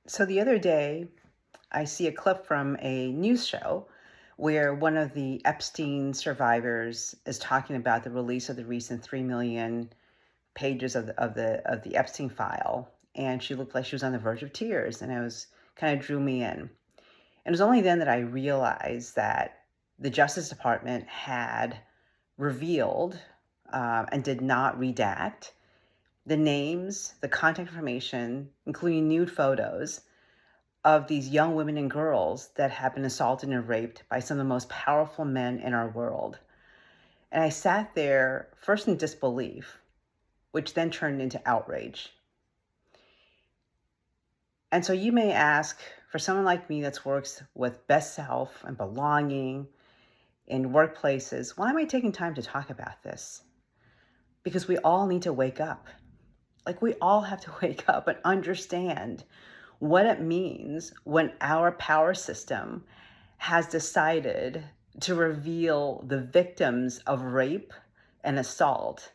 So the other day, I see a clip from a news show where one of the Epstein survivors is talking about the release of the recent 3 million pages of the Epstein file, and she looked like she was on the verge of tears, and it was kind of drew me in. And it was only then that I realized that the Justice Department had revealed and did not redact the names, the contact information, including nude photos of these young women and girls that have been assaulted and raped by some of the most powerful men in our world. And I sat there first in disbelief, which then turned into outrage. And so you may ask, for someone like me that works with best self and belonging in workplaces, why am I taking time to talk about this? Because we all need to wake up. Like, we all have to wake up and understand what it means when our power system has decided to reveal the victims of rape and assault,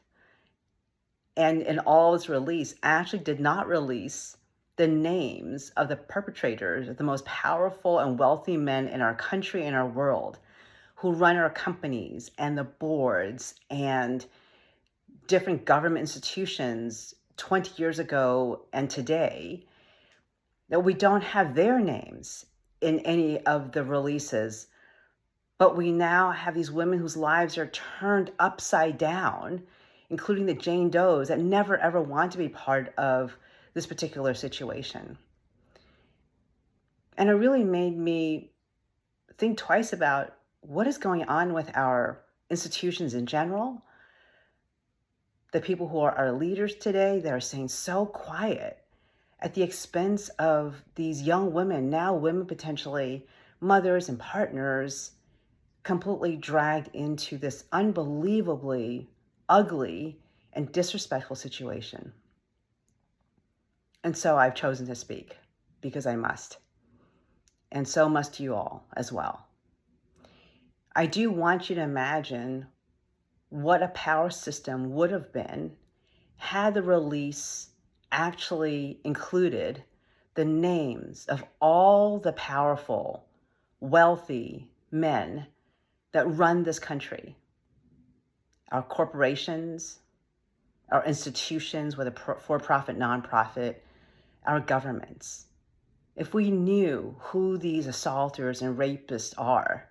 and in all its release actually did not release the names of the perpetrators, the most powerful and wealthy men in our country and our world, who run our companies and the boards and different government institutions 20 years ago and today, that we don't have their names in any of the releases. But we now have these women whose lives are turned upside down, including the Jane Does that never ever want to be part of this particular situation. And it really made me think twice about what is going on with our institutions in general. The people who are our leaders today that are staying so quiet at the expense of these young women, now women potentially mothers and partners, completely dragged into this unbelievably ugly and disrespectful situation. And so I've chosen to speak because I must. And so must you all as well. I do want you to imagine what a power system would have been had the release actually included the names of all the powerful, wealthy men that run this country, our corporations, our institutions, whether for-profit, nonprofit, our governments. If we knew who these assaulters and rapists are,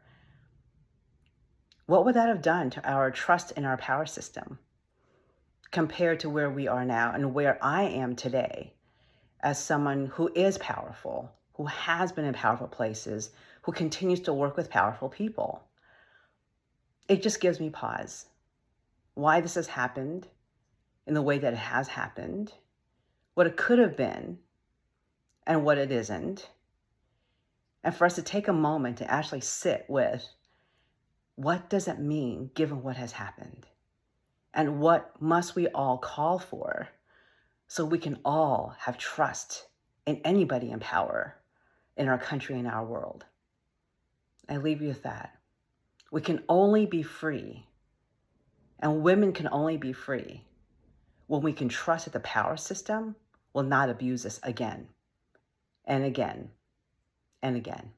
what would that have done to our trust in our power system compared to where we are now and where I am today as someone who is powerful, who has been in powerful places, who continues to work with powerful people? It just gives me pause. Why this has happened in the way that it has happened, what it could have been, and what it isn't. And for us to take a moment to actually sit with, what does it mean given what has happened? And what must we all call for so we can all have trust in anybody in power in our country and our world? I leave you with that. We can only be free, and women can only be free, when we can trust that the power system will not abuse us again and again and again.